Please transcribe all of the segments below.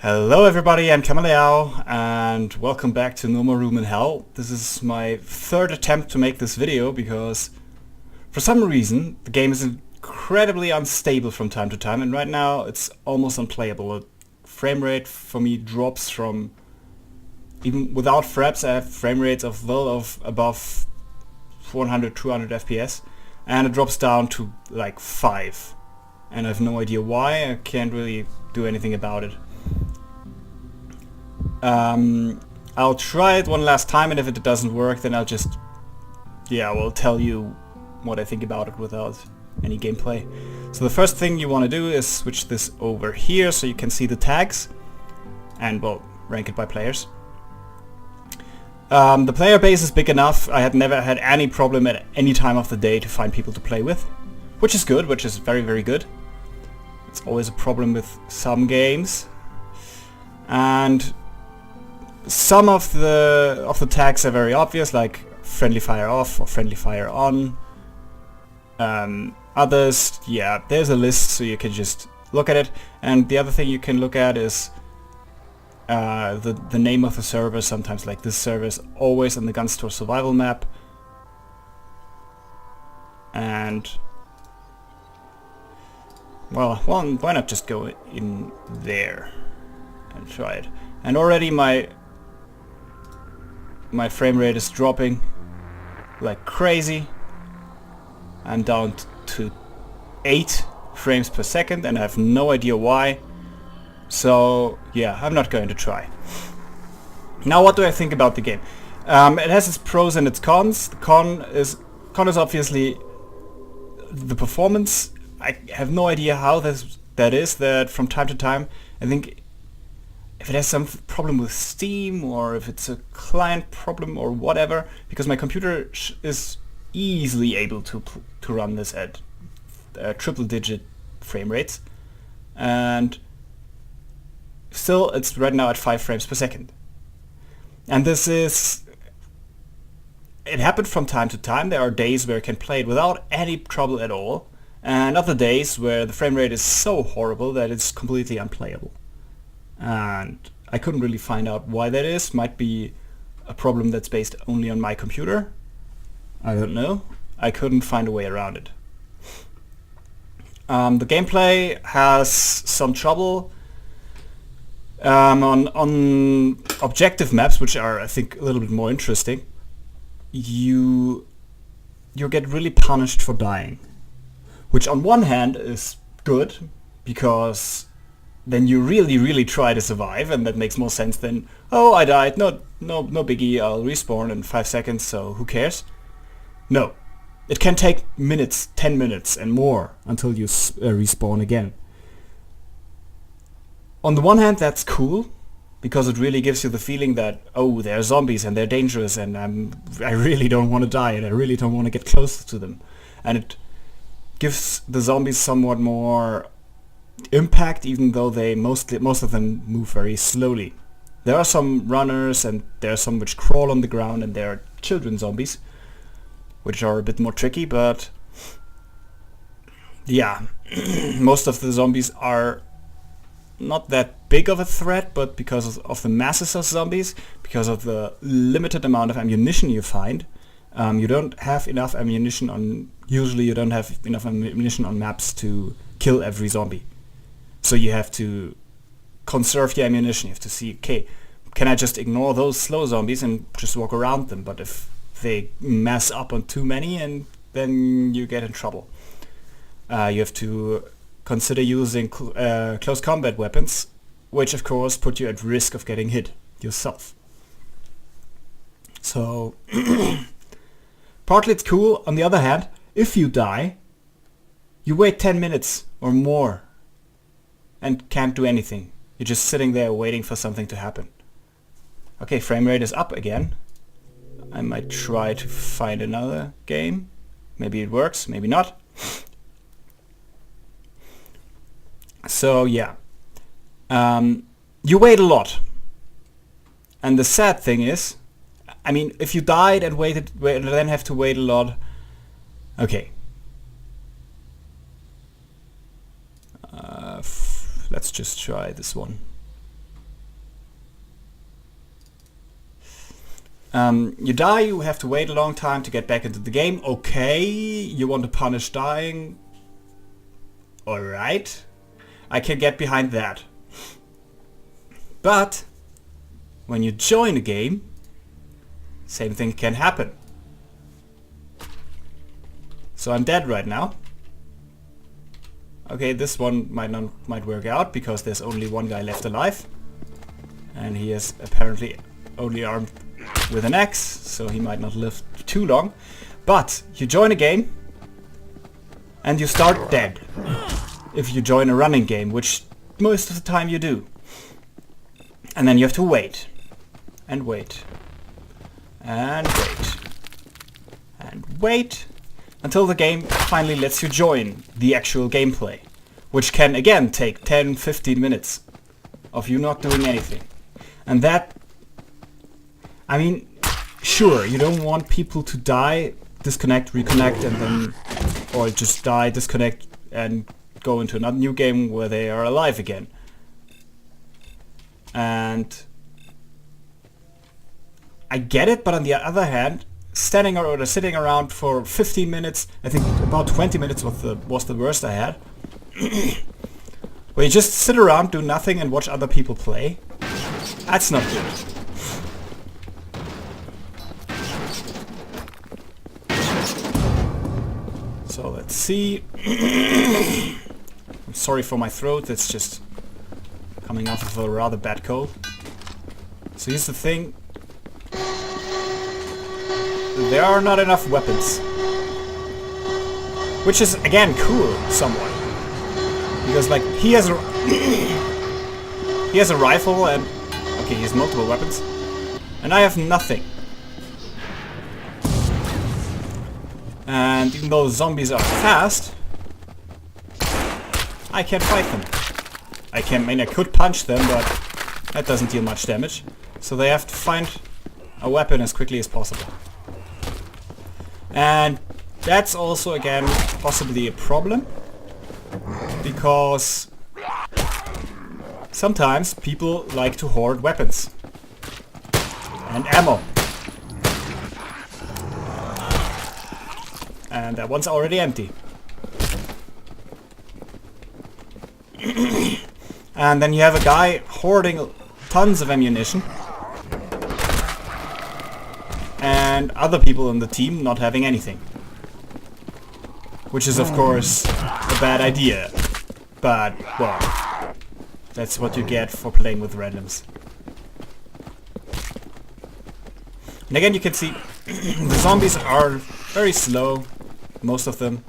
Hello everybody, I'm Kamaleao and welcome back to No More Room in Hell. This is my third attempt to make this video because for some reason the game is incredibly unstable from time to time, and right now it's almost unplayable. The frame rate for me drops from, even without fraps, I have frame rates of above 100, 200 FPS, and it drops down to like 5. And I have no idea why. I can't really do anything about it. I'll try it one last time, and if it doesn't work, then I'll just, will tell you what I think about it without any gameplay. So the first thing you want to do is switch this over here so you can see the tags, and rank it by players. The player base is big enough. I had never had any problem at any time of the day to find people to play with, which is good, which is very, very good. It's always a problem with some games. And some of the tags are very obvious, like friendly fire off or friendly fire on. Others, there's a list, so you can just look at it. And the other thing you can look at is the name of the server. Sometimes, like this server is always on the Gunstore survival map. And why not just go in there and try it? And already my frame rate is dropping like crazy. I'm down to 8 frames per second and I have no idea why. So yeah, I'm not going to try. Now, what do I think about the game? It has its pros and its cons. The con is obviously the performance. I have no idea how that is from time to time. I think if it has some problem with Steam, or if it's a client problem or whatever, because my computer is easily able to run this at triple-digit frame rates, and still it's right now at 5 frames per second. And it happened from time to time. There are days where I can play it without any trouble at all, and other days where the frame rate is so horrible that it's completely unplayable. And I couldn't really find out why that is. Might be a problem that's based only on my computer. I don't know. I couldn't find a way around it. The gameplay has some trouble on objective maps, which are, I think, a little bit more interesting. You get really punished for dying, which on one hand is good, because then you really, really try to survive, and that makes more sense than, oh, I died, no biggie, I'll respawn in 5 seconds, so who cares? No. It can take minutes, 10 minutes and more until you respawn again. On the one hand, that's cool, because it really gives you the feeling that, oh, they're zombies and they're dangerous, and I really don't want to die, and I really don't want to get close to them. And it gives the zombies somewhat more impact, even though most of them move very slowly. There are some runners, and there are some which crawl on the ground, and there are children zombies, which are a bit more tricky, but yeah, most of the zombies are not that big of a threat, but because of the masses of zombies, because of the limited amount of ammunition you find, you don't have enough ammunition usually you don't have enough ammunition on maps to kill every zombie. So you have to conserve your ammunition. You have to see, okay, can I just ignore those slow zombies and just walk around them? But if they mess up on too many, and then you get in trouble. You have to consider using close combat weapons, which of course put you at risk of getting hit yourself. So partly it's cool. On the other hand, if you die, you wait 10 minutes or more and can't do anything. You're just sitting there waiting for something to happen. Okay, frame rate is up again. I might try to find another game. Maybe it works, maybe not. So yeah, you wait a lot. And the sad thing is, I mean, if you died and then have to wait a lot, okay. Let's just try this one. You die, you have to wait a long time to get back into the game. Okay, you want to punish dying. Alright, I can get behind that. But when you join a game, same thing can happen. So I'm dead right now. Okay, this one might work out because there's only one guy left alive. And he is apparently only armed with an axe, so he might not live too long. But you join a game and you start dead. If you join a running game, which most of the time you do. And then you have to wait. And wait. And wait. And wait. Until the game finally lets you join the actual gameplay. Which can again take 10-15 minutes of you not doing anything. And that... I mean, sure, you don't want people to die, disconnect, reconnect, and then... Or just die, disconnect, and go into another new game where they are alive again. And... I get it, but on the other hand, standing or sitting around for 15 minutes, I think about 20 minutes was the worst I had, where you just sit around, do nothing, and watch other people play. That's not good. So let's see. I'm sorry for my throat, it's just coming off of a rather bad cold. So here's the thing. There are not enough weapons. Which is, again, cool, somewhat. Because, like, he has a... he has a rifle and... Okay, he has multiple weapons. And I have nothing. And even though the zombies are fast, I can't fight them. I could punch them, but that doesn't deal much damage. So they have to find a weapon as quickly as possible. And that's also, again, possibly a problem. Because sometimes people like to hoard weapons. And ammo. And that one's already empty. And then you have a guy hoarding tons of ammunition. And other people in the team not having anything. Which is, of course, a bad idea. But, well, that's what you get for playing with randoms. And again, you can see the zombies are very slow. Most of them.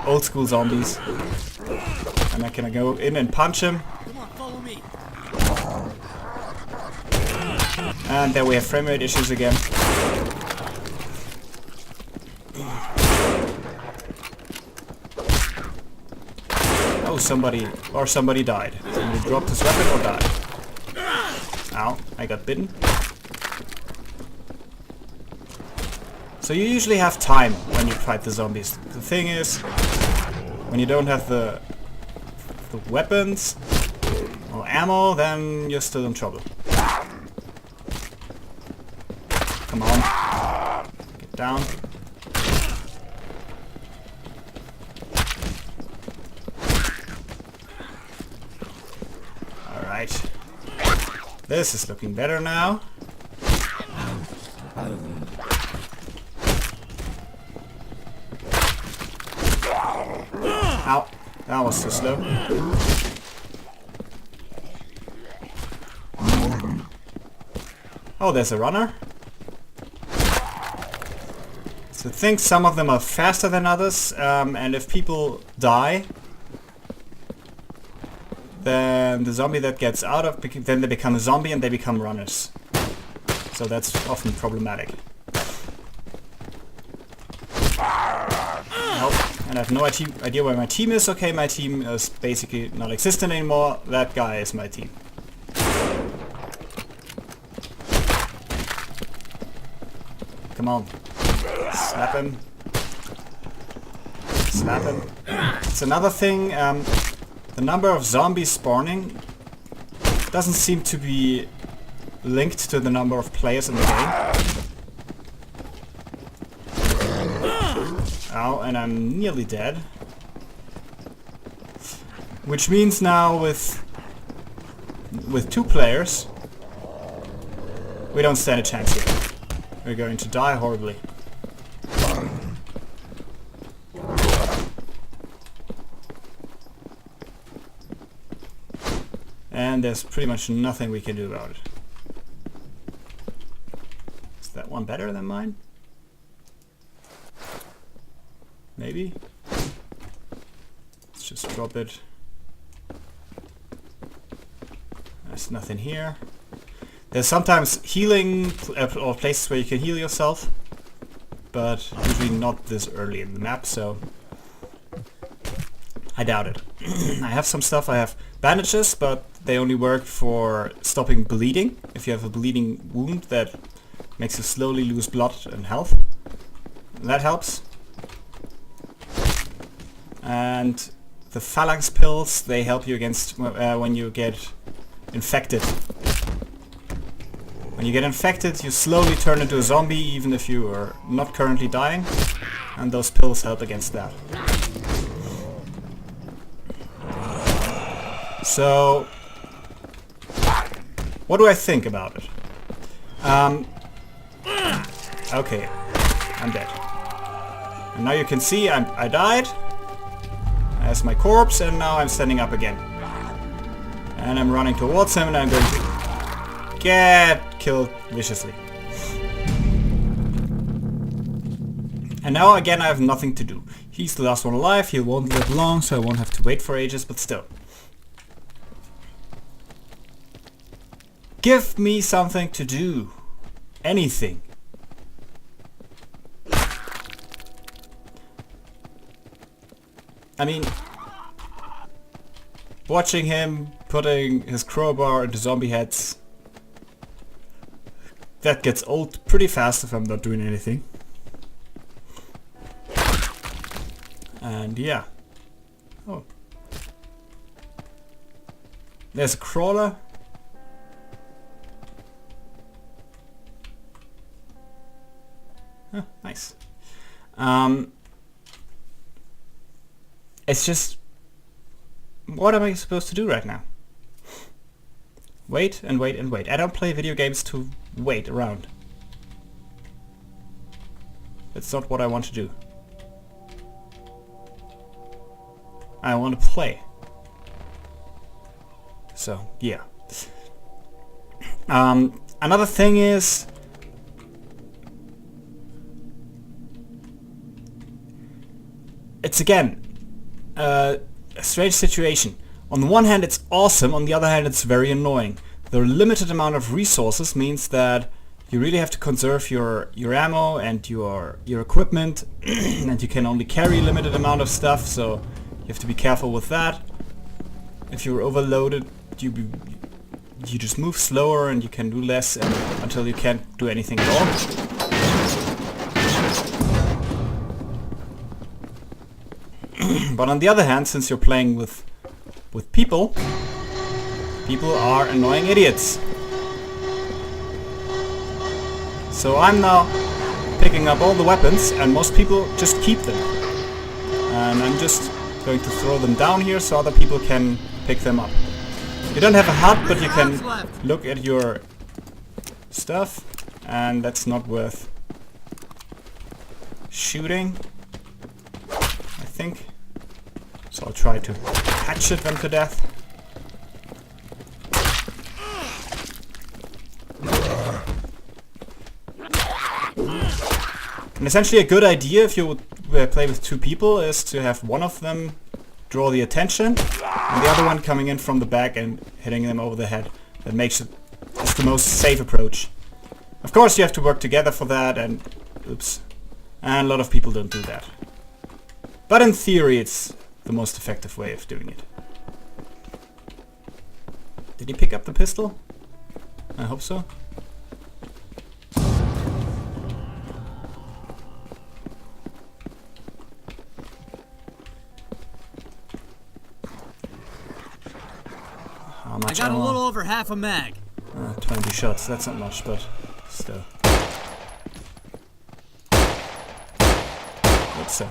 Old school zombies. And I can go in and punch him. Come on, follow me. And there we have frame rate issues again. Oh, somebody died. Somebody dropped his weapon or died. Ow, I got bitten. So you usually have time when you fight the zombies. The thing is, when you don't have the weapons or ammo, then you're still in trouble. Come on. Get down. Alright. This is looking better now. Ow. That was too slow. Oh, there's a runner. So I think some of them are faster than others, and if people die, then the zombie that gets out of, then they become a zombie and they become runners. So that's often problematic. Nope. And I have no idea where my team is. Okay, my team is basically non-existent anymore. That guy is my team. Come on. Slap him. Slap him. It's another thing. The number of zombies spawning doesn't seem to be linked to the number of players in the game. Ow, and I'm nearly dead. Which means now with 2 players, we don't stand a chance here. We're going to die horribly. And there's pretty much nothing we can do about it. Is that one better than mine? Maybe? Let's just drop it. There's nothing here. There's sometimes healing or places where you can heal yourself, but usually not this early in the map, so I doubt it. I have some stuff. I have bandages, but they only work for stopping bleeding. If you have a bleeding wound that makes you slowly lose blood and health, that helps. And the phalanx pills, they help you against when you get infected. When you get infected, you slowly turn into a zombie, even if you are not currently dying, and those pills help against that. So, what do I think about it? Okay, I'm dead. And now you can see I died. That's my corpse, and now I'm standing up again. And I'm running towards him, and I'm going to get killed viciously. And now again I have nothing to do. He's the last one alive, he won't live long, so I won't have to wait for ages, but still. Give me something to do. Anything. I mean, watching him putting his crowbar into zombie heads, that gets old pretty fast if I'm not doing anything. And yeah. Oh. There's a crawler. Oh, nice. It's just, what am I supposed to do right now? Wait and wait and wait. I don't play video games to wait around. It's not what I want to do. I want to play. So, yeah. Another thing is, it's again a strange situation. On the one hand it's awesome, on the other hand it's very annoying. The limited amount of resources means that you really have to conserve your ammo and your equipment and you can only carry a limited amount of stuff, so you have to be careful with that. If you're overloaded, you just move slower and you can do less until you can't do anything at all. But on the other hand, since you're playing with people are annoying idiots. So I'm now picking up all the weapons and most people just keep them. And I'm just going to throw them down here so other people can pick them up. You don't have a hut, but you can look at your stuff, and that's not worth shooting, I think. So I'll try to hatchet them to death. And essentially a good idea if you would play with 2 people is to have one of them draw the attention and the other one coming in from the back and hitting them over the head. That makes it's the most safe approach. Of course you have to work together for that, and oops. And a lot of people don't do that. But in theory it's the most effective way of doing it. Did he pick up the pistol? I hope so. I got a little over half a mag. 20 shots, that's not much, but still. Oops.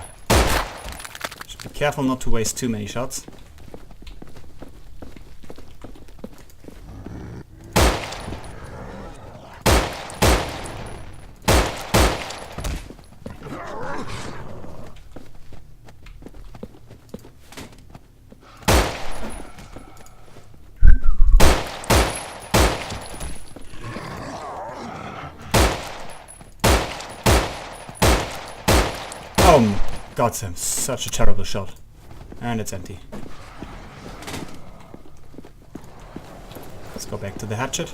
Should be careful not to waste too many shots. Oh, God, Sam, such a terrible shot. And it's empty. Let's go back to the hatchet.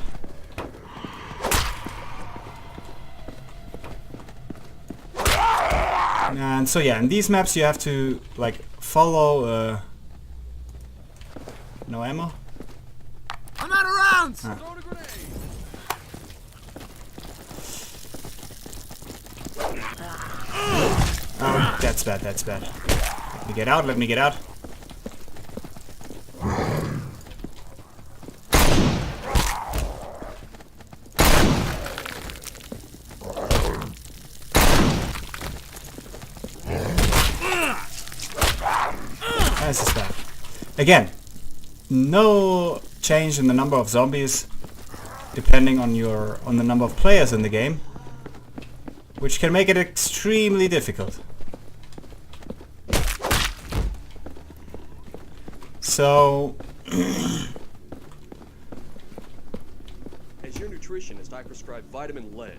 And so yeah, in these maps you have to like follow no ammo? I'm out of rounds! Ah. Oh, that's bad, that's bad. Let me get out, let me get out. This is bad. Again, no change in the number of zombies depending on the number of players in the game, which can make it extremely difficult. So as your nutritionist, I prescribe vitamin lead.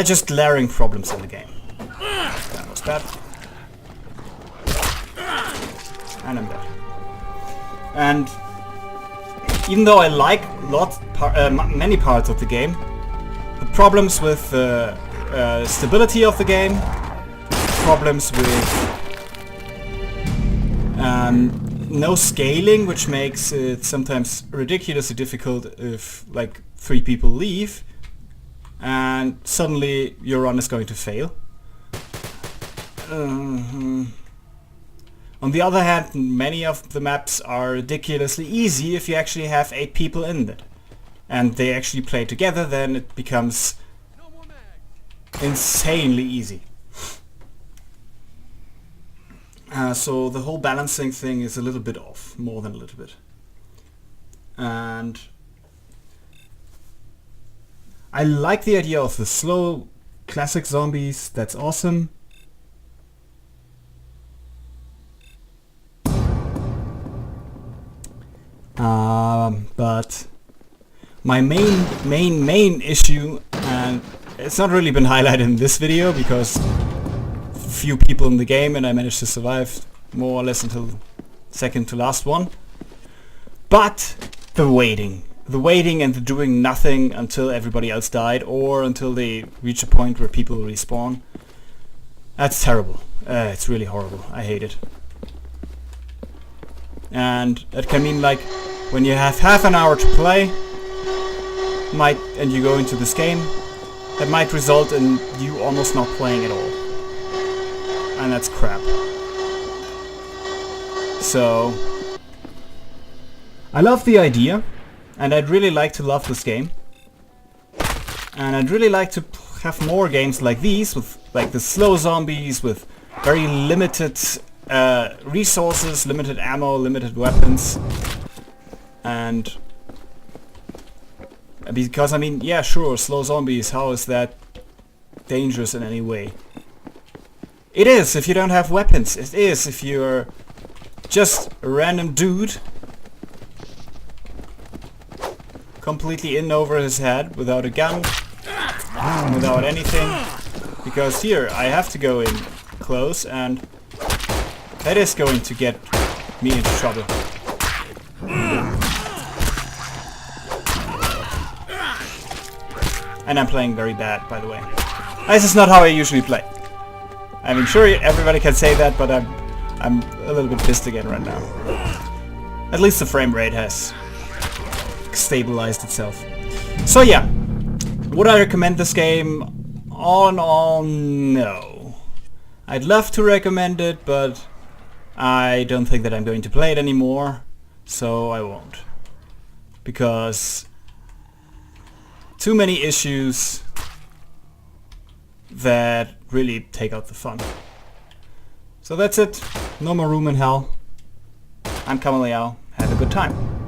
Just glaring problems in the game. That was bad. And I'm dead. And even though I like many parts of the game, the problems with the stability of the game, problems with no scaling, which makes it sometimes ridiculously difficult if like 3 people leave and suddenly your run is going to fail. On the other hand, many of the maps are ridiculously easy if you actually have 8 people in it. And they actually play together, then it becomes insanely easy. So the whole balancing thing is a little bit off, more than a little bit. And I like the idea of the slow classic zombies, that's awesome. But my main issue, and it's not really been highlighted in this video because few people in the game and I managed to survive more or less until second to last one, but the waiting and the doing nothing until everybody else died or until they reach a point where people respawn. That's terrible. It's really horrible. I hate it. And it can mean like when you have half an hour to play and you go into this game, that might result in you almost not playing at all. And that's crap. So I love the idea and I'd really like to love this game. And I'd really like to have more games like these with like the slow zombies with very limited resources, limited ammo, limited weapons. And because I mean, yeah, sure, slow zombies, how is that dangerous in any way? It is if you don't have weapons. It is if you're just a random dude completely in over his head without a gun, without anything. Because here I have to go in close and that is going to get me into trouble. And I'm playing very bad, by the way. This is not how I usually play. I mean, sure, everybody can say that, but I'm a little bit pissed again right now. At least the frame rate has stabilized itself. So yeah, would I recommend this game? All no. I'd love to recommend it, but I don't think that I'm going to play it anymore, so I won't. because too many issues that really take out the fun. So that's it. No more room in hell. I'm Kamaliao. Have a good time.